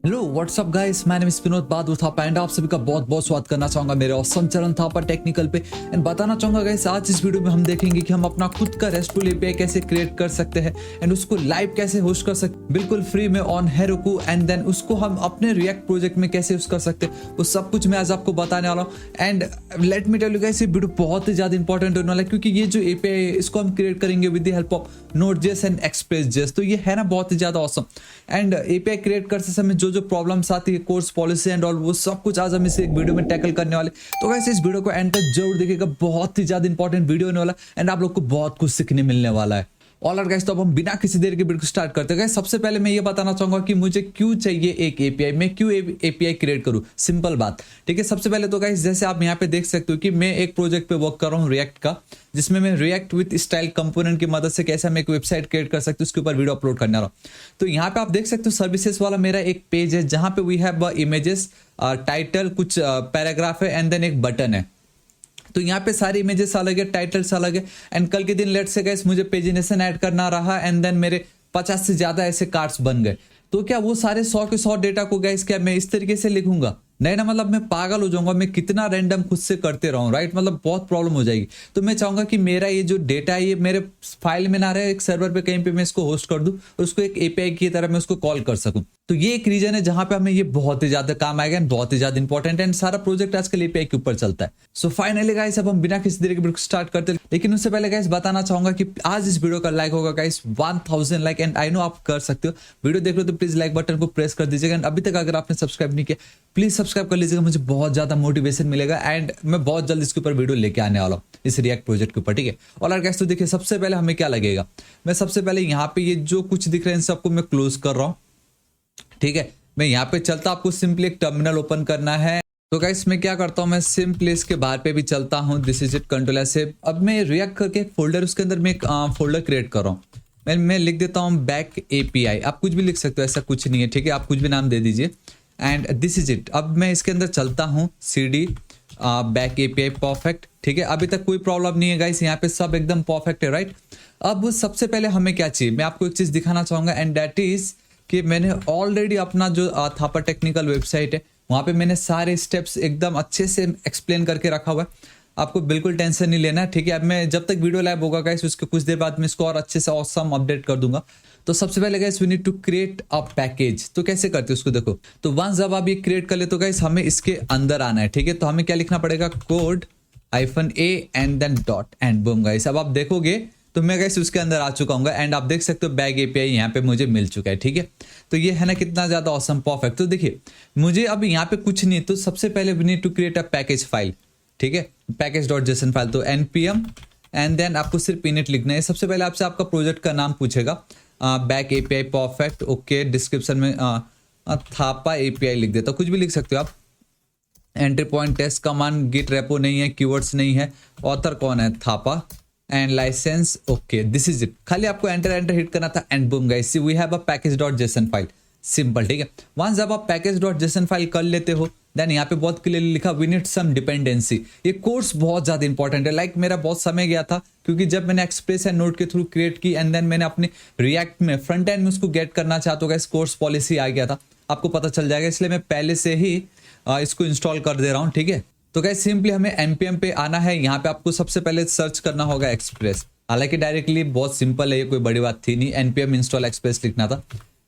Hello what's up guys, मैं name is Vinod Bahadur Thapa and आप सभी का बहुत बहुत स्वागत करना चाहूंगा मेरे ऑसम चरण थापा टेक्निकल पे। एंड बताना चाहूंगा गाइस, आज इस वीडियो में हम देखेंगे कि हम अपना खुद का रेस्टफुल एपीआई कैसे क्रिएट कर सकते हैं एंड उसको लाइव कैसे होस्ट कर सकते हैं बिल्कुल फ्री में ऑन हेरोकू। एंड देन उसको हम अपने रिएक्ट प्रोजेक्ट में कैसे यूज कर सकते हैं वो सब कुछ मैं आज आपको बताने वाला हूँ। And let me tell you guys, ये वीडियो बहुत ही ज्यादा इंपॉर्टेंट होने वाला है क्योंकि ये जो एपीआई है इसको हम क्रिएट करेंगे with the help of node js and express js. तो ये है ना बहुत ही ज्यादा ऑसम। एंड एपीआई क्रिएट करते समय जो प्रॉब्लम्स आती है, कोर्स पॉलिसी एंड ऑल, वो सब कुछ आज हम इस एक वीडियो में टैकल करने वाले। तो वैसे इस वीडियो को एंड तक जरूर देखिएगा, बहुत ही ज्यादा इंपॉर्टेंट वीडियो होने वाला एंड आप लोग को बहुत कुछ सीखने मिलने वाला है। ऑलराइट गाइस, तो अब हम बिना किसी देर के वीडियो को स्टार्ट करते हैं। सबसे पहले मैं ये बताना चाहूंगा कि मुझे क्यों चाहिए एक एपीआई, मैं क्यों एपीआई क्रिएट करूं। सिंपल बात, ठीक है। सबसे पहले तो गाइस, जैसे आप यहाँ पे देख सकते हो कि मैं एक प्रोजेक्ट पे वर्क कर रहा हूँ रिएक्ट का, जिसमें मैं रिएक्ट विद स्टाइल कंपोनेंट की मदद से कैसे मैं एक वेबसाइट क्रिएट कर सकते हो उसके ऊपर वीडियो अपलोड करने वाला हूँ। तो यहाँ पे आप देख सकते हो सर्विसेज वाला मेरा एक पेज है जहां पे वी हैव इमेजेस, टाइटल, कुछ पैराग्राफ है एंड देन एक बटन है। तो यहाँ पे सारी इमेजेस अलग है, टाइटल्स अलग है। एंड कल के दिन लेट से गाइस मुझे पेजिनेशन ऐड करना रहा एंड देन मेरे 50 से ज्यादा ऐसे कार्ड्स बन गए। तो क्या वो सारे 100 के 100 डेटा को गाइस क्या मैं इस तरीके से लिखूंगा? नहीं ना, मतलब मैं पागल हो जाऊंगा। मैं कितना रैंडम खुद से करते रहूं, राइट? मतलब बहुत प्रॉब्लम हो जाएगी। तो मैं चाहूंगा कि मेरा ये जो डेटा है ये मेरे फाइल में ना रहे, एक सर्वर पे कहीं पे मैं इसको होस्ट कर दूं और उसको एक एपीआई की तरह मैं उसको कॉल कर सकूं। तो ये एक रीजन है जहां पे हमें ये बहुत ही ज्यादा काम आएगा एंड बहुत ही ज्यादा इंपॉर्टेंट एंड सारा प्रोजेक्ट आजकल एपीआई के ऊपर चलता है। सो फाइनली गाइस, अब हम बिना किसी देर के वीडियो स्टार्ट करते हैं। लेकिन उससे पहले गाइस बताना चाहूंगा कि आज इस वीडियो का लाइक होगा guys 1000 like. And I know आप कर सकते हो, वीडियो देख रहे हो तो प्लीज लाइक बटन को प्रेस कर दीजिएगा। एंड अभी तक अगर आपने सब्सक्राइब नहीं किया प्लीज सब्सक्राइब कर लीजिएगा, मुझे बहुत ज्यादा मोटिवेशन मिलेगा एंड मैं बहुत जल्द इसके ऊपर वीडियो लेके आने वाला हूँ इस रिएक्ट प्रोजेक्ट के ऊपर, ठीक है। और गाइस तो देखिए, सबसे पहले हमें क्या लगेगा, मैं सबसे पहले यहाँ पे ये जो कुछ दिख रहे हैं इन सबको मैं क्लोज कर रहा हूँ, ठीक है। मैं यहाँ पे चलता, आपको सिंपली एक टर्मिनल ओपन करना है। तो गाइस मैं क्या करता हूँ, मैं सिंपली इसके बाहर पे भी चलता हूँ, दिस इज इट, कंट्रोल ऐसे। अब मैं रिएक्ट करके एक फोल्डर, उसके अंदर मैं एक फोल्डर क्रिएट कर रहा हूँ। मैं लिख देता हूँ बैक एपीआई। आप कुछ भी लिख सकते हो, ऐसा कुछ नहीं है, ठीक है। आप कुछ भी नाम दे दीजिए एंड दिस इज इट। अब मैं इसके अंदर चलता हूँ, cd बैक एपीआई, परफेक्ट, ठीक है। अभी तक कोई प्रॉब्लम नहीं है गाइस, यहाँ पे सब एकदम परफेक्ट है, राइट। अब सबसे पहले हमें क्या चाहिए, मैं आपको एक चीज दिखाना चाहूंगा एंड दैट इज कि मैंने ऑलरेडी अपना जो थापा टेक्निकल वेबसाइट है वहां पे मैंने सारे स्टेप्स एकदम अच्छे से एक्सप्लेन करके रखा हुआ है। आपको बिल्कुल टेंशन नहीं लेना है, ठीक है। अब मैं जब तक वीडियो लाइव होगा गाइस उसके कुछ देर बाद मैं इसको और अच्छे से ऑसम अपडेट कर दूंगा। तो सबसे पहले guys we need to create a package. तो कैसे करते हैं उसको देखो। तो वंस जब आप ये क्रिएट कर ले तो गाइस हमें इसके अंदर आना है, ठीक है। तो हमें क्या लिखना पड़ेगा, code -a and then dot and boom guys. अब आप देखोगे तो मैं गाइस उसके अंदर आ चुका हूँ एंड आप देख सकते हो बैग एपीआई यहाँ पे मुझे मिल चुका है, ठीक है। तो ये है ना कितना ज्यादा ऑसम, परफेक्ट। तो देखिए मुझे अब यहाँ पे कुछ नहीं, तो सबसे पहले we need to create a package file, ठीक है, पैकेज.json फाइल। तो npm एंड देन आपको सिर्फ इनिट लिखना है। सबसे पहले आपसे आपका प्रोजेक्ट का नाम पूछेगा, back API, perfect, okay. Description में थापा एपीआई लिख देता, कुछ भी लिख सकते हो आप। Entry point, test command, git repo नहीं है, कीवर्ड्स नहीं है, ऑथर कौन है, Thapa, and licence, okay, this is it. खाली आपको एंटर हिट करना था and boom guys we have a package json file, simple, ठीक है। वंस जब आप पैकेज.json फाइल कर लेते हो देन यहाँ पे बहुत क्लियरली लिखा वी नीड सम डिपेंडेंसी। ये कोर्स बहुत ज्यादा इंपॉर्टेंट है, लाइक मेरा बहुत समय गया था क्योंकि जब मैंने एक्सप्रेस एंड नोड के थ्रू क्रिएट की एंड देन मैंने अपने रिएक्ट में फ्रंट एंड में उसको गेट करना चाहता हूँ, कोर्स पॉलिसी आ गया था, आपको पता चल जाएगा, इसलिए मैं पहले से ही इसको इंस्टॉल कर दे रहा हूँ, ठीक है। तो गाइस सिंपली हमें npm पे आना है। यहाँ पे आपको सबसे पहले सर्च करना होगा एक्सप्रेस, हालांकि डायरेक्टली बहुत सिंपल है, ये कोई बड़ी बात थी नहीं, npm इंस्टॉल एक्सप्रेस लिखना था।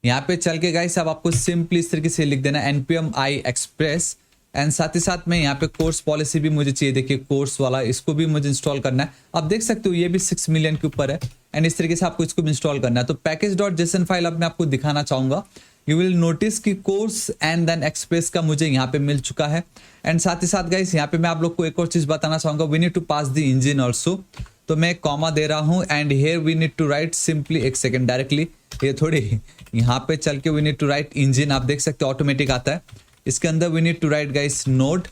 यहाँ पे चल के गाइस अब आपको सिंपली इस तरीके से लिख देना npm i एक्सप्रेस एंड साथ ही साथ में यहाँ पे कोर्स पॉलिसी भी मुझे चाहिए, देखिए कोर्स वाला, इसको भी मुझे इंस्टॉल करना है। आप देख सकते हो ये भी 6 मिलियन के ऊपर है एंड इस तरीके से आपको इसको भी इंस्टॉल करना है। तो पैकेज.json फाइल अब मैं आपको दिखाना चाहूंगा। यू विल नोटिस कि कोर्स एंड देन एक्सप्रेस का मुझे यहाँ पे मिल चुका है। एंड साथ ही साथ गाइस यहाँ पे मैं आप लोग को एक और चीज बताना चाहूंगा, we need to pass the engine also. तो मैं कॉमा दे रहा हूँ and here we need to write simply, एक सेकेंड, डायरेक्टली ये थोड़ी यहाँ पे चल के we need to write engine, आप देख सकते हो ऑटोमेटिक आता है। इसके अंदर we need to write guys node,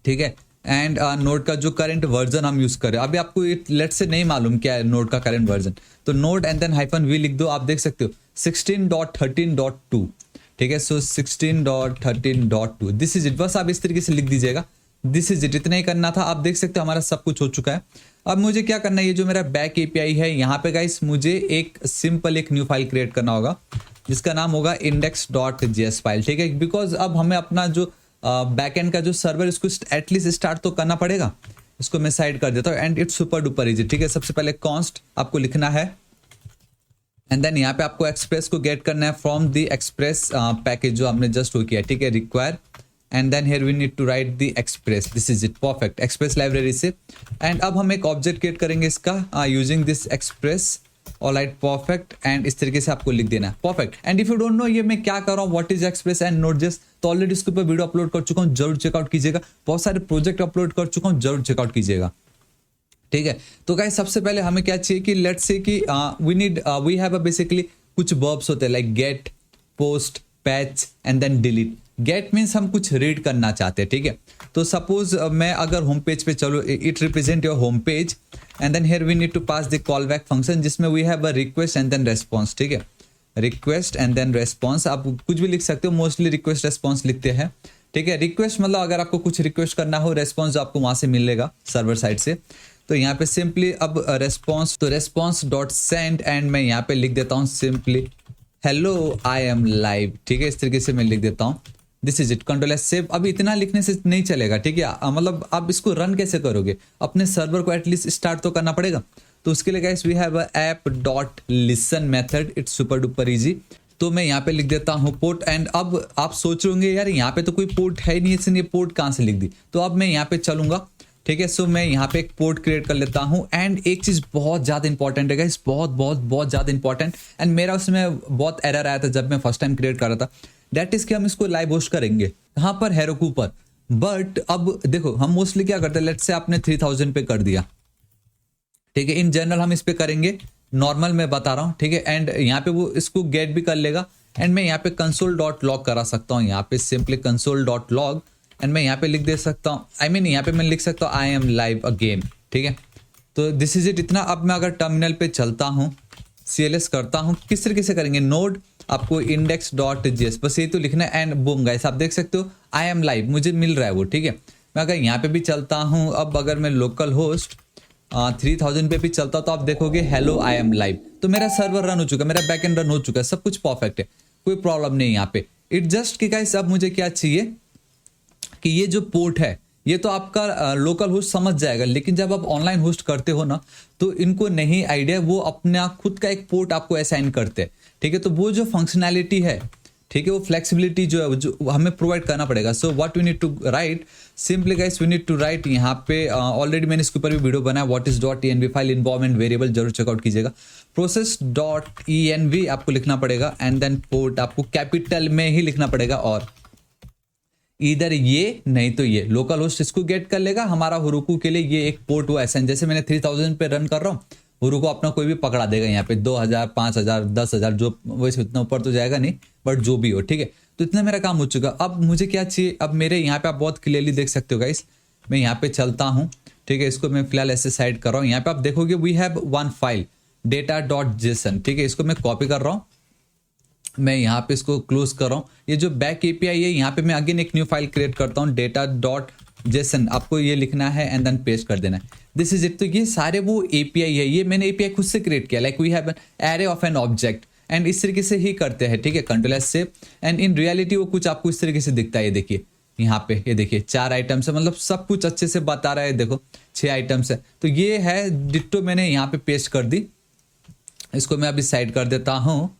ठीक है। एंड नोड का जो करंट वर्जन हम यूज करें, अभी आपको लेट से नहीं मालूम क्या है नोड का करंट वर्जन, तो नोड एंड देन -v लिख दो। आप देख सकते हो 16.13.2, ठीक है। सो 16.13.2 दिस इज इट, बस आप इस तरीके से लिख दीजिएगा, दिस इज इट, इतना ही करना था। आप देख सकते हो हमारा सब कुछ हो चुका है। अब मुझे क्या करना है, ये जो मेरा बैक एपीआई है यहाँ पे गाइस मुझे एक सिंपल एक न्यू फाइल क्रिएट करना होगा। जिसका नाम होगा index.js फाइल, ठीक है, बिकॉज अब हमें अपना जो बैकएंड का जो सर्वर इसको एटलीस्ट स्टार्ट तो करना पड़ेगा। इसको मैं साइड कर देता हूँ and it's super duper easy, ठीक है। सबसे पहले कॉन्स्ट आपको लिखना है एंड देन यहाँ पे आपको एक्सप्रेस को गेट करना है फ्रॉम द एक्सप्रेस पैकेज जो हमने जस्ट वो किया, ठीक है, require and then here we need to write the express, this is it, perfect, express library से। एंड अब हम एक ऑब्जेक्ट क्रिएट करेंगे इसका using this express, alright, perfect, and इस तरीके से आपको लिख देना है, perfect. And if you don't know ये मैं क्या कर रहा हूँ, what is express and Node JS, तो ऑलरेडी इसके ऊपर वीडियो अपलोड कर चुका हूँ, जरूर चेकआउट कीजिएगा। बहुत सारे प्रोजेक्ट अपलोड कर चुका हूँ, जरूर चेकआउट कीजिएगा, ठीक है। तो गाइस सबसे पहले हमें क्या चाहिए कि लेट्स से कि वी हैव बेसिकली कुछ वर्ब्स होते हैं like get, post, patch and then delete. Get means हम कुछ रीड करना चाहते हैं, ठीक है। तो सपोज मैं अगर होम पेज पे चलो, it represent your home page and then here we need to pass the call back function जिसमें we have a request and then response, ठीक है, रिक्वेस्ट एंड देन रेस्पॉन्स। आप कुछ भी लिख सकते हो, मोस्टली रिक्वेस्ट रेस्पॉन्स लिखते हैं, ठीक है। रिक्वेस्ट मतलब अगर आपको कुछ रिक्वेस्ट करना हो, रेस्पॉन्स आपको वहां से मिलेगा सर्वर साइड से। तो यहाँ पे सिंपली अब रेस्पॉन्स, तो रेस्पॉन्स डॉट सेंड एंड मैं यहाँ पे लिख देता हूँ simply hello I am live, ठीक है, इस तरीके से मैं लिख देता हूँ, this is it, control S save. अब इतना लिखने से नहीं चलेगा, ठीक है, मतलब आप इसको रन कैसे करोगे, अपने सर्वर को एटलीस्ट स्टार्ट तो करना पड़ेगा। तो उसके लिए guys we have app dot listen method, it's super duper easy. तो मैं यहाँ पे लिख देता हूँ पोर्ट एंड अब आप सोच रहे होंगे यार यहाँ पे तो कोई पोर्ट है ही नहीं, इसलिए पोर्ट कहाँ से लिख दी। तो अब मैं यहाँ पे चलूंगा, ठीक है। सो मैं यहाँ पे एक पोर्ट क्रिएट कर लेता हूँ एंड एक चीज बहुत ज्यादा इंपॉर्टेंट है गाइस, बहुत बहुत बहुत ज्यादा इंपॉर्टेंट, एंड मेरा उसमें बहुत एरर आया था जब मैं फर्स्ट टाइम क्रिएट कर रहा था। दैट इज कि हम इसको लाइव होस्ट करेंगे कहाँ पर, हेरोकू पर। बट अब देखो हम मोस्टली क्या करते हैं, लेट्स से आपने 3000 पे कर दिया, ठीक है, इन जनरल हम इस पे करेंगे, नॉर्मल मैं बता रहा हूँ, ठीक है। एंड यहाँ पे वो इसको गेट भी कर लेगा एंड मैं यहाँ पे कंसोल डॉट लॉग करा सकता हूँ, यहाँ पे simply console dot log and मैं यहाँ पे लिख दे सकता हूँ, यहाँ पे मैं लिख सकता हूँ आई एम लाइव अगेन, ठीक है। तो दिस इज इट, इतना। अब मैं अगर टर्मिनल पे चलता हूँ, CLS करता हूँ, किस तरीके से करेंगे, नोड आपको index.js, बस ये तो लिखना है एंड बूम गाइस आप देख सकते हो आई एम लाइव, मुझे मिल रहा है वो, ठीक है। मैं अगर यहाँ पे भी चलता हूँ, अब अगर मैं लोकल होस्ट 3000 पे भी चलता हूँ तो आप देखोगे हेलो आई एम लाइव, तो मेरा सर्वर रन हो चुका है, मेरा बैकएंड रन हो चुका है, सब कुछ परफेक्ट है, कोई प्रॉब्लम नहीं यहाँ पे। इट जस्ट कि गाइस अब मुझे क्या चाहिए कि ये जो पोर्ट है ये तो आपका लोकल होस्ट समझ जाएगा, लेकिन जब आप ऑनलाइन होस्ट करते हो ना तो इनको नहीं आइडिया, वो अपना खुद का एक पोर्ट आपको असाइन करते हैं, ठीक है। तो वो जो फंक्शनैलिटी है, ठीक है, वो फ्लेक्सिबिलिटी जो है जो हमें प्रोवाइड करना पड़ेगा। So what we need to write, simply guys we need to write, यहाँ पे ऑलरेडी मैंने इसके ऊपर भी वीडियो बनाया, what is dot env file environment variable, जरूर चेकआउट कीजिएगा। प्रोसेस डॉट env आपको लिखना पड़ेगा एंड देन पोर्ट आपको कैपिटल में ही लिखना पड़ेगा, और इधर ये नहीं तो ये लोकल होस्ट इसको गेट कर लेगा। हमारा हुरुकू के लिए ये एक पोर्ट हुआ ऐसा, जैसे मैंने 3000 पे रन कर रहा हूँ, हुरुकू अपना कोई भी पकड़ा देगा यहाँ पे 2000, 5000, 10,000, जो वैसे इतना ऊपर तो जाएगा नहीं, बट जो भी हो, ठीक है। तो इतना मेरा काम हो चुका। अब मुझे क्या चाहिए, अब मेरे यहाँ पे आप बहुत क्लियरली देख सकते हो गाइस, मैं यहाँ पे चलता हूँ, ठीक है, इसको मैं फिलहाल ऐसे साइड कर रहा हूँ। यहाँ पे आप देखोगे we have one file data.json, ठीक है, इसको मैं कॉपी कर रहा हूँ, मैं यहाँ पे इसको क्लोज कर रहा हूँ। ये जो बैक एपीआई है, यहाँ पे मैं अगेन एक न्यू फाइल क्रिएट करता हूँ data.json, आपको ये लिखना है एंड देन पेस्ट कर देना है, दिस इज इट। तो ये सारे वो एपीआई है, ये मैंने एपीआई खुद से क्रिएट किया, like we have an array of an object, and इस तरीके से ही करते हैं, ठीक है, कंट्रोल एस से। एंड इन रियलिटी वो कुछ आपको इस तरीके से दिखता है, ये देखिए यहाँ पे, ये देखिए 4 आइटम्स है, मतलब सब कुछ अच्छे से बता रहा है, देखो 6 आइटम्स है। तो ये है डिट्टो, मैंने यहाँ पे पेस्ट कर दी, इसको मैं अभी साइड कर देता हूँ,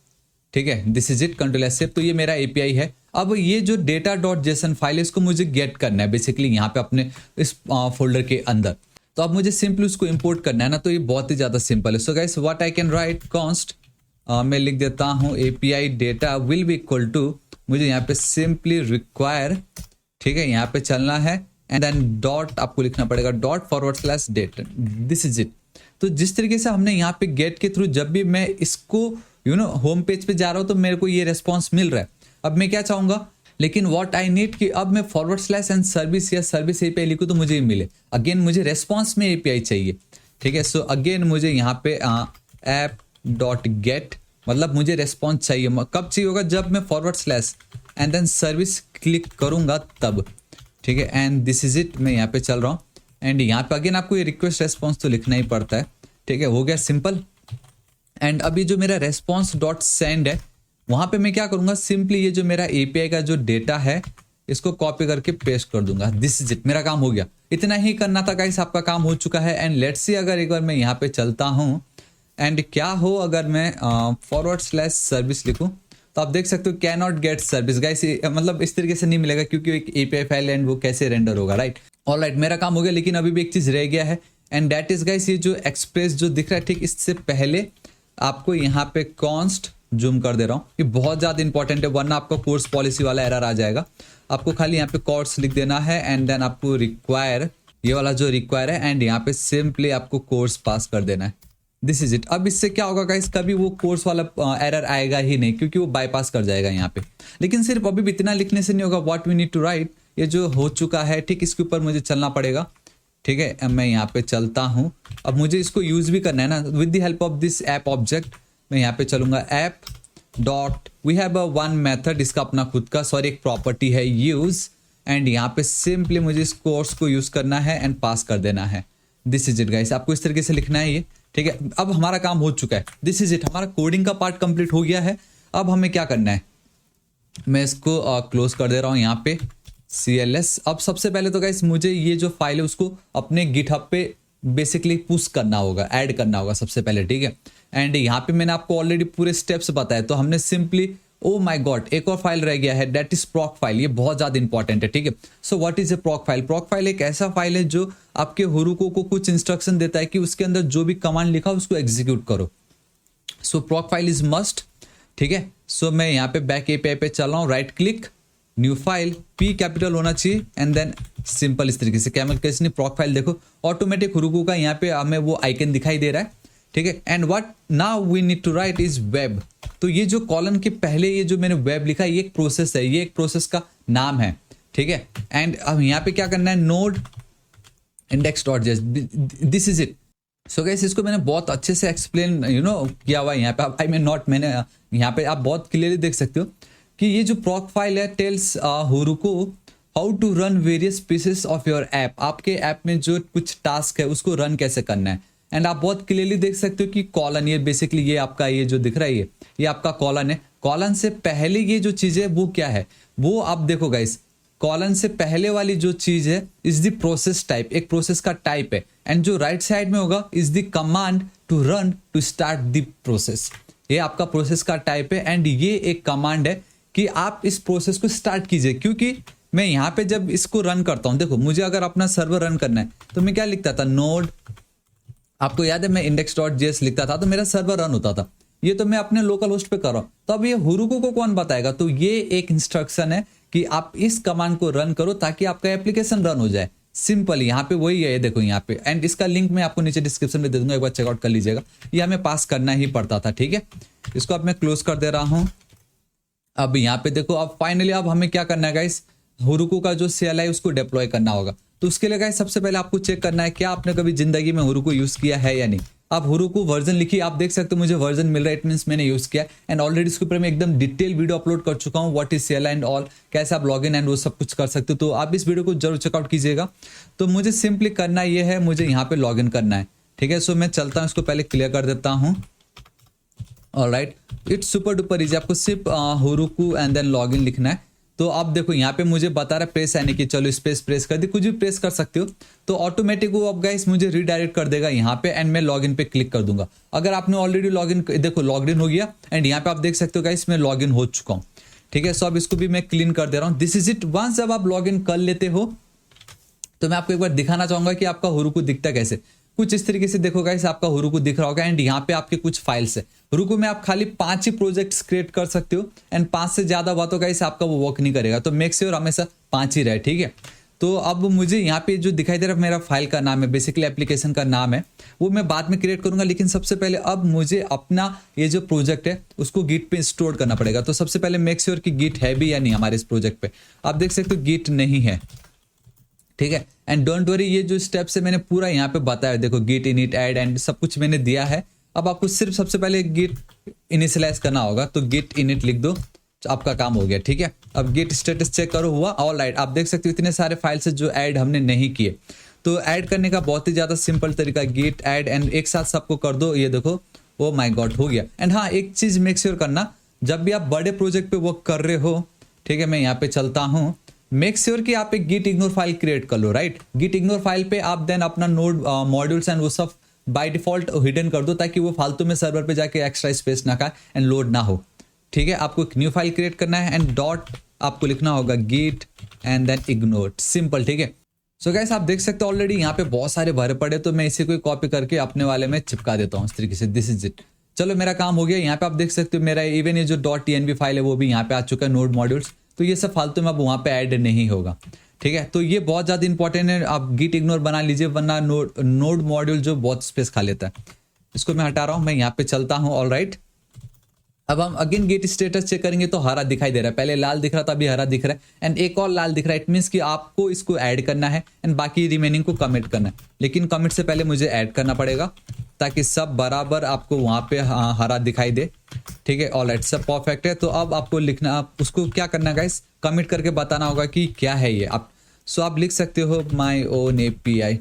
ठीक है, this is it, control S save. तो ये मेरा एपीआई है। अब ये जो data.json फाइल है इसको मुझे गेट करना है बेसिकली यहाँ पे अपने इस फोल्डर के अंदर। तो अब मुझे सिंपली उसको इंपोर्ट करना है ना, तो ये बहुत ही ज्यादा सिंपल है। So guys what I can write, const मैं लिख देता हूँ API data will be equal to, मुझे यहाँ पे सिंपली रिक्वायर, ठीक है, यहाँ पे चलना है एंड देन डॉट आपको लिखना पड़ेगा ./data, दिस इज इट। तो जिस तरीके से हमने यहाँ पे गेट के थ्रू जब भी मैं इसको होम पेज पे जा रहा हूँ तो मेरे को ये रेस्पॉन्स मिल रहा है। अब मैं क्या चाहूंगा, लेकिन व्हाट आई नीड कि अब मैं / एंड सर्विस या सर्विस एपीआई लिखूँ तो मुझे मिले, अगेन मुझे रेस्पॉन्स में एपीआई चाहिए, ठीक है। सो अगेन मुझे यहाँ पे app.get, मतलब मुझे रेस्पॉन्स चाहिए, कब चाहिए होगा, जब मैं / एंड देन सर्विस क्लिक करूंगा तब, ठीक है। एंड दिस इज इट, मैं यहाँ पे चल रहा हूँ एंड यहाँ पे अगेन आपको ये रिक्वेस्ट रेस्पॉन्स तो लिखना ही पड़ता है, ठीक है, हो गया सिंपल। एंड अभी जो मेरा response.send है वहां पे मैं क्या करूंगा, सिंपली ये जो मेरा एपीआई का जो डेटा है इसको कॉपी करके पेस्ट कर दूंगा। दिस इज इट, मेरा काम हो गया। इतना ही करना था गाइस, आपका काम हो चुका है। एंड लेट्स सी अगर एक बार मैं यहाँ पे चलता हूँ एंड क्या हो अगर मैं /सर्विस लिखूं तो आप देख सकते हो can not gate service guys, मतलब इस तरीके से नहीं मिलेगा क्योंकि एक एपीआई फाइल एंड वो कैसे रेंडर होगा, राइट। ऑलराइट, मेरा काम हो गया, लेकिन अभी भी एक चीज रह गया है एंड दैट इज गाइस ये जो एक्सप्रेस जो दिख रहा है, ठीक इससे पहले आपको यहाँ पे कॉन्स्ट जूम कर दे रहा हूँ, ये बहुत ज्यादा इंपॉर्टेंट है वरना आपका कोर्स पॉलिसी वाला एरर आ जाएगा। आपको खाली यहाँ पे कोर्स लिख देना है एंड देन आपको रिक्वायर, ये वाला जो रिक्वायर है एंड यहाँ पे सिंपली आपको कोर्स पास कर देना है। This is it. अब इससे क्या होगा गाइस, कभी वो कोर्स वाला एरर आएगा ही नहीं क्योंकि वो बाईपास कर जाएगा यहाँ पे। लेकिन सिर्फ अभी भी इतना लिखने से नहीं होगा, what we need to write, ये जो हो चुका है ठीक इसके ऊपर मुझे चलना पड़ेगा। ठीक है, अब मैं यहाँ पे चलता हूँ, अब मुझे इसको यूज भी करना है ना with the help of this app object. मैं यहाँ पे चलूंगा app dot, we have a one method, इसका अपना खुद का एक प्रॉपर्टी है यूज एंड यहाँ पे सिंपली मुझे इस कोर्स को यूज करना है एंड पास कर देना है। दिस इज इट गाइस, आपको इस तरीके से लिखना है ये। ठीक है, अब हमारा काम हो चुका है। दिस इज इट, हमारा कोडिंग का पार्ट कंप्लीट हो गया है। अब हमें क्या करना है, मैं इसको क्लोज कर दे रहा हूँ यहाँ पे CLS। अब सबसे पहले तो गाइस मुझे ये जो फाइल है उसको अपने गिटहब पे बेसिकली पुश करना होगा, ऐड करना होगा सबसे पहले। ठीक है, एंड यहाँ पे मैंने आपको ऑलरेडी पूरे स्टेप्स बताए, तो हमने सिंपली, ओ माय गॉड, एक और फाइल रह गया है, दैट इज प्रॉक फाइल। ये बहुत ज्यादा इंपॉर्टेंट है। ठीक है, so what is a प्रॉक file? प्रॉक file एक ऐसा फाइल है जो आपके हुरुको को कुछ इंस्ट्रक्शन देता है कि उसके अंदर जो भी कमांड लिखा उसको एग्जीक्यूट करो। सो प्रॉक फाइल इज मस्ट। ठीक है, सो मैं यहाँ पे बैक एपीआई पे चल रहा हूँ, right click, new file, P capital होना चाहिए एंड देन सिंपल इस तरीके से कैमल कैसे नहीं प्रॉक फाइल। देखो ऑटोमेटिक हुरुको का यहाँ पे हमें वो आइकन दिखाई दे रहा है। ठीक है, and what now we need to write is web. तो ये जो कॉलन के पहले ये जो मैंने वेब लिखा है ये एक प्रोसेस है, ये एक प्रोसेस का नाम है। ठीक है, एंड अब यहाँ पे क्या करना है, node index.js, this is it. So guys इसको मैंने बहुत अच्छे से एक्सप्लेन किया हुआ है यहाँ पे, आई मीन नॉट, मैंने यहाँ पे आप बहुत क्लियरली देख सकते हो कि ये जो प्रॉक फाइल है tells Heroku how to run various pieces of your app. आपके ऐप में जो कुछ टास्क है उसको रन कैसे करना है। एंड आप बहुत क्लियरली देख सकते हो कि कॉलन, ये बेसिकली ये आपका ये जो दिख रहा है ये आपका कॉलन है। कॉलन से पहले ये जो चीज है वो क्या है, वो आप देखो गाइस, कॉलन से पहले वाली जो चीज है इज द प्रोसेस टाइप, एक प्रोसेस का टाइप है। एंड जो राइट साइड में होगा is the command to run to start the process, ये आपका प्रोसेस का टाइप है। एंड ये एक कमांड है कि आप इस प्रोसेस को स्टार्ट कीजिए, क्योंकि मैं यहाँ पे जब इसको रन करता हूँ, देखो मुझे अगर अपना सर्वर रन करना है तो मैं क्या लिखता था, नोड, आपको याद है मैं index.js लिखता था तो मेरा सर्वर रन होता था। ये तो मैं अपने लोकल होस्ट पे कर रहा हूँ, तो अब ये हुरुको को कौन बताएगा? तो ये एक इंस्ट्रक्शन है कि आप इस कमांड को रन करो ताकि आपका एप्लीकेशन रन हो जाए। सिंपल, यहाँ पे वही है, देखो यहाँ पे, एंड इसका लिंक मैं आपको नीचे डिस्क्रिप्शन में दे दूंगा, एक बार चेकआउट कर लीजिएगा। ये हमें पास करना ही पड़ता था। ठीक है, इसको अब मैं क्लोज कर दे रहा हूँ। अब यहाँ पे देखो, अब फाइनली अब हमें क्या करना है गाइस, हुरुको का जो CLI है उसको डिप्लॉय करना होगा। तो उसके लिए गाइस सबसे पहले आपको चेक करना है क्या आपने कभी जिंदगी में हुरुको यूज किया है या नहीं। आप हुरुको वर्जन लिखिए, आप देख सकते हो मुझे वर्जन मिल रहा है, इट मींस मैंने यूज किया। एंड ऑलरेडी इसके ऊपर मैं एकदम डिटेल वीडियो अपलोड कर चुका हूँ, what is CLI and all, कैसे आप लॉगिन एंड वो सब कुछ कर सकते हो। तो आप इस वीडियो को जरूर चेकआउट कीजिएगा। तो मुझे सिंपली करना ये है, मुझे यहाँ पे लॉगिन करना है। ठीक है, सो मैं चलता हूँ, इसको पहले क्लियर कर देता हूँ। Alright, it's super duper easy, आपको सिर्फ हुरुको एंड देन लॉगिन लिखना है। तो आप देखो यहाँ पे मुझे बता रहा है प्रेस, यानी कि चलो स्पेस प्रेस कर दी, कुछ भी प्रेस कर सकते हो। तो ऑटोमेटिक वो अब गाइस मुझे रीडायरेक्ट कर देगा यहाँ पे एंड मैं लॉगिन पे क्लिक कर दूंगा। अगर आपने ऑलरेडी लॉगिन, देखो लॉगिन हो गया एंड यहाँ पे आप देख सकते हो गाइस मैं लॉगिन हो चुका हूँ। ठीक है, सो अब इसको भी मैं क्लीन कर दे रहा हूँ। This is it. वंस जब आप लॉगिन कर लेते हो तो मैं आपको एक बार दिखाना चाहूंगा कि आपका हुरुको दिखता कैसे। कुछ इस तरीके से देखो गाइस, आपका हुरुको दिख रहा होगा एंड यहाँ पे आपके कुछ फाइल्स है। हुरुको में आप खाली 5 ही प्रोजेक्ट्स क्रिएट कर सकते हो एंड 5 से ज्यादा हुआ तो गाइस आपका वो वर्क नहीं करेगा। तो मेक श्योर हमेशा 5 ही रहे। ठीक है, तो अब मुझे यहाँ पे जो दिखाई दे रहा है मेरा फाइल का नाम है, बेसिकली एप्लीकेशन का नाम है, वो मैं बाद में क्रिएट करूंगा। लेकिन सबसे पहले अब मुझे अपना ये जो प्रोजेक्ट है उसको गिट पे स्टोर करना पड़ेगा। तो सबसे पहले मेक श्योर कि गिट है भी या नहीं हमारे इस प्रोजेक्ट पे। आप देख सकते हो गिट नहीं है। ठीक है, एंड डोंट वरी, ये जो स्टेप्स है मैंने पूरा यहाँ पे बताया, देखो गिट इनिट ऐड एंड सब कुछ मैंने दिया है। अब आपको सिर्फ सबसे पहले गिट इनिशियलाइज करना होगा, तो गिट इनिट लिख दो, तो आपका काम हो गया। ठीक है, अब गिट स्टेटस चेक करो, हुआ। ऑलराइट, आप देख सकते हो इतने सारे फाइल्स है जो ऐड हमने नहीं किए। तो ऐड करने का बहुत ही ज्यादा सिंपल तरीका, गिट ऐड एंड एक साथ सबको कर दो। ये देखो, ओ माय गॉड, हो गया। एंड हाँ, एक चीज मेक श्योर करना, जब भी आप बड़े प्रोजेक्ट पे वर्क कर रहे हो, ठीक है, मैं यहाँ पे चलता हूँ, मेक श्योर कि आप एक गिट इग्नोर फाइल क्रिएट कर लो, राइट। गिट इग्नोर फाइल पे आप देन अपना नोड मॉड्यूल्स एंड वो सब बाय डिफॉल्ट हिडन कर दो, ताकि वो फालतू में सर्वर पे जाके एक्स्ट्रा स्पेस ना खाए एंड लोड ना हो, ठीक है। आपको एक न्यू फाइल क्रिएट करना है एंड डॉट आपको लिखना होगा git and then ignore, simple, ठीक है। सो गाइस आप देख सकते हो ऑलरेडी यहाँ पे बहुत सारे भरे पड़े, तो मैं इसी को कॉपी करके अपने वाले में चिपका देता हूँ इस तरीके से, दिस इज इट। चलो मेरा काम हो गया। यहाँ पे आप देख सकते हो मेरा इवन ये जो .tnb फाइल है वो भी यहाँ पे आ चुका है, नोड मॉड्यूल्स। तो ये सब फालतू में अब वहाँ पे ऐड नहीं होगा, ठीक है। तो ये बहुत ज़्यादा इंपॉर्टेंट है, आप गिट इग्नोर बना लीजिए, वरना नोड मॉड्यूल जो बहुत स्पेस खा लेता है। इसको मैं हटा रहा हूँ, मैं यहाँ पे चलता हूँ, ऑल राइट। अब हम अगेन गेट स्टेटस चेक करेंगे तो हरा दिखाई दे रहा है, पहले लाल दिख रहा था, अभी हरा दिख रहा है एंड एक और लाल दिख रहा है। इट मीन्स कि आपको इसको ऐड करना है एंड बाकी रिमेनिंग को कमिट करना है, लेकिन कमिट से पहले मुझे ऐड करना पड़ेगा ताकि सब बराबर आपको वहाँ पे हरा दिखाई दे, ठीक है। ऑलराइट, सब परफेक्ट है। तो अब आपको लिखना, उसको क्या करना है गाइस, कमिट करके बताना होगा कि क्या है ये। आप आप लिख सकते हो माई ओन API,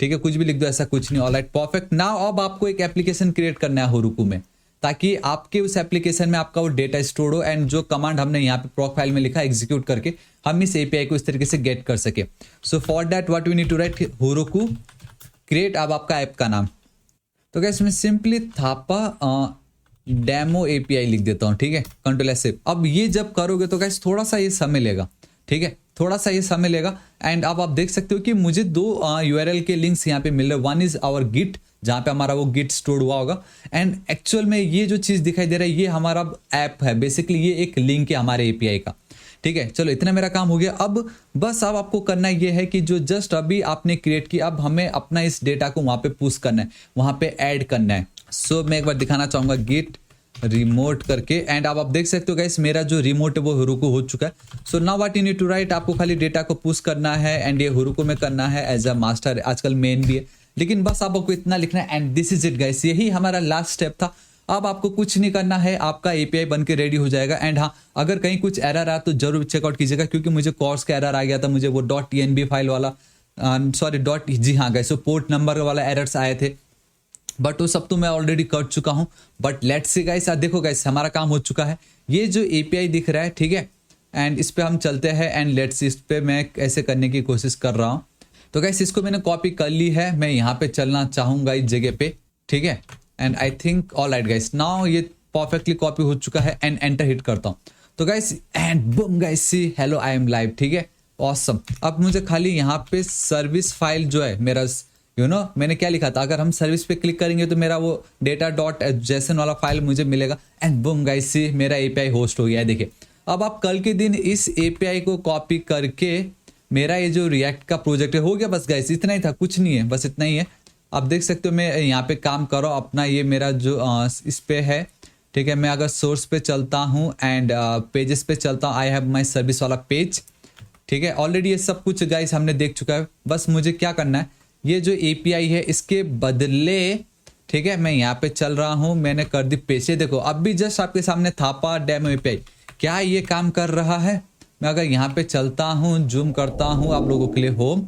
ठीक है, कुछ भी लिख दो, ऐसा कुछ नहीं। Alright, perfect. नाउ अब आपको एक एप्लीकेशन क्रिएट करना है Heroku में, ताकि आपके उस एप्लीकेशन में आपका वो डेटा स्टोर हो एंड जो कमांड हमने यहाँ पे प्रोक फाइल में लिखा एग्जीक्यूट करके हम इस API को इस तरीके से गेट कर सके। So for that what we need to write Heroku create अब आपका ऐप का नाम। तो गाइस मैं सिंपली थापा डेमो API लिख देता हूँ, ठीक है, Ctrl+S। अब ये जब करोगे तो गाइस थोड़ा सा ये समय लेगा, ठीक है, थोड़ा सा ये समय लेगा। एंड अब आप देख सकते हो कि मुझे दो URL के लिंक्स यहाँ पे मिल रहे हैं। वन इज आवर गिट, जहाँ पे हमारा वो गिट स्टोर हुआ होगा, एंड एक्चुअल में ये जो चीज़ दिखाई दे रहा है ये हमारा ऐप है, बेसिकली ये एक लिंक है हमारे API का, ठीक है। चलो इतना मेरा काम हो गया। अब बस अब आपको करना ये है कि जो जस्ट अभी आपने क्रिएट की, अब हमें अपना इस डेटा को वहाँ पे पुश करना है, वहाँ पे ऐड करना है। सो मैं एक बार दिखाना चाहूँगा गिट रिमोट करके, एंड अब आप देख सकते हो गाइस मेरा जो रिमोट है वो Heroku हो चुका है। So now what you need to write, आपको खाली डेटा को पुश करना है एंड ये Heroku में करना है एज अ मास्टर, आजकल मेन भी है, लेकिन बस आपको इतना लिखना है and this is it guys. यही हमारा लास्ट स्टेप था। अब आपको कुछ नहीं करना है, आपका API बन के रेडी हो जाएगा। एंड हाँ, अगर कहीं कुछ एरर आया तो जरूर चेकआउट कीजिएगा, क्योंकि मुझे कोर्स का एरर आ गया था, मुझे वो .tnb फाइल वाला सॉरी जी हाँ गाइस, पोर्ट नंबर वाला एरर्स आए थे, बट वो सब तो मैं ऑलरेडी कर चुका हूँ। बट लेट्स सी गाइस, देखो गाइस हमारा काम हो चुका है। ये जो API दिख रहा है, ठीक है, एंड इस पे हम चलते हैं एंड लेट्स सी, इस पे मैं ऐसे करने की कोशिश कर रहा हूँ। तो गाइस इसको मैंने कॉपी कर ली है, मैं यहाँ पे चलना चाहूँगा इस जगह पे, ठीक है। And I think alright guys, now ये परफेक्टली कॉपी हो चुका है एंड एंटर हिट करता हूँ। तो guys and boom guys, see hello I am live, ठीक है, ऑसम। अब मुझे खाली यहाँ पे सर्विस फाइल जो है मेरा, मैंने क्या लिखा था, अगर हम सर्विस पे क्लिक करेंगे तो मेरा वो data.json वाला फाइल मुझे मिलेगा एंड बूम गाइस, सी मेरा API होस्ट हो गया है। देखिए अब आप कल के दिन इस API को कॉपी करके मेरा ये जो रिएक्ट का प्रोजेक्ट है हो गया। बस गाइस इतना ही था, कुछ नहीं है, बस इतना ही है। आप देख सकते हो मैं यहाँ पे काम कर रहा हूँ अपना, ये मेरा जो इस पे है, ठीक है। मैं अगर सोर्स पे चलता हूँ एंड पेजेस पे चलता हूँ, आई हैव माई सर्विस वाला पेज, ठीक है। ऑलरेडी ये सब कुछ गाइस हमने देख चुका है। बस मुझे क्या करना है, ये जो API है इसके बदले, ठीक है, मैं यहाँ पे चल रहा हूँ, मैंने कर दी पेज। देखो अब भी जस्ट आपके सामने थापा डेमो API, क्या ये काम कर रहा है। मैं अगर यहाँ पे चलता हूँ, जूम करता हूँ आप लोगों के लिए, होम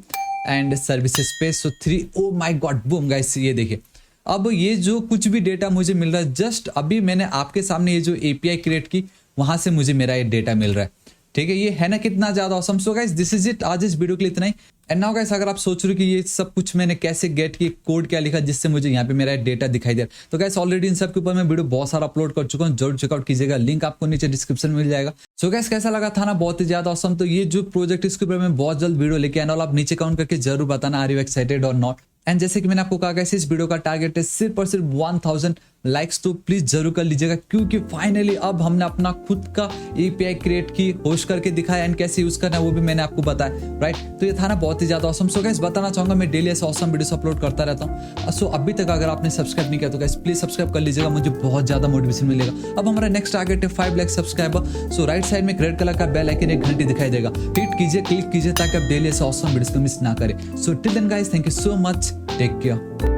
एंड सर्विसेज पे, सो 3, oh my God, boom guys, ये देखिए अब ये जो कुछ भी डेटा मुझे मिल रहा है, जस्ट अभी मैंने आपके सामने ये जो API क्रिएट की, वहां से मुझे मेरा ये डेटा मिल रहा है, ठीक है। ये है ना कितना ज्यादा awesome. So guys this is it, आज इस वीडियो के लिए इतना ही। एंड नाउ गाइस अगर आप सोच रहे हो कि ये सब कुछ मैंने कैसे गेट की, कोड क्या लिखा जिससे मुझे यहाँ पे मेरा डेटा दिखाई दे, तो गाइस ऑलरेडी इन सब के ऊपर मैं वीडियो बहुत सारा अपलोड कर चुका हूँ, जरूर चेकआउट कीजिएगा, लिंक आपको नीचे डिस्क्रिप्शन में मिल जाएगा। सो गाइस कैसा लगा था ना, बहुत ही ज्यादा ऑसम। तो ये जो प्रोजेक्ट इसके ऊपर मैं बहुत जल्द वीडियो लेके आने वाला, आप नीचे काउंट करके जरूर बताना आर यू एक्साइटेड और नॉट। एंड जैसे कि मैंने आपको कहा गाइस, इस वीडियो का टारगेट है सिर्फ और सिर्फ 1000 लाइक्स, तो प्लीज जरूर कर लीजिएगा, क्योंकि फाइनली अब हमने अपना खुद का API क्रिएट की, होस्ट करके दिखाया एंड कैसे यूज करना है वो भी मैंने आपको बताया, राइट। तो ये था ना बहुत ही ज्यादा ऑसम। सो गाइस बताना चाहूंगा मैं डेली ऐसे ऑसम वीडियोस अपलोड करता रहता हूँ। सो अभी तक अगर आपने सब्सक्राइब नहीं किया तो गाइस प्लीज सब्सक्राइब कर लीजिएगा, मुझे बहुत ज्यादा मोटिवेशन मिलेगा। अब हमारा नेक्स्ट टारगेट है 5 लाख सब्सक्राइबर। सो राइट साइड में रेड कलर का बेल आइकन एक घंटी दिखाई देगा, हिट कीजिए, क्लिक कीजिए, ताकि आप डेली ऐसे ऑसम वीडियोस को मिस ना करें। So till then guys, thank you so much, take care.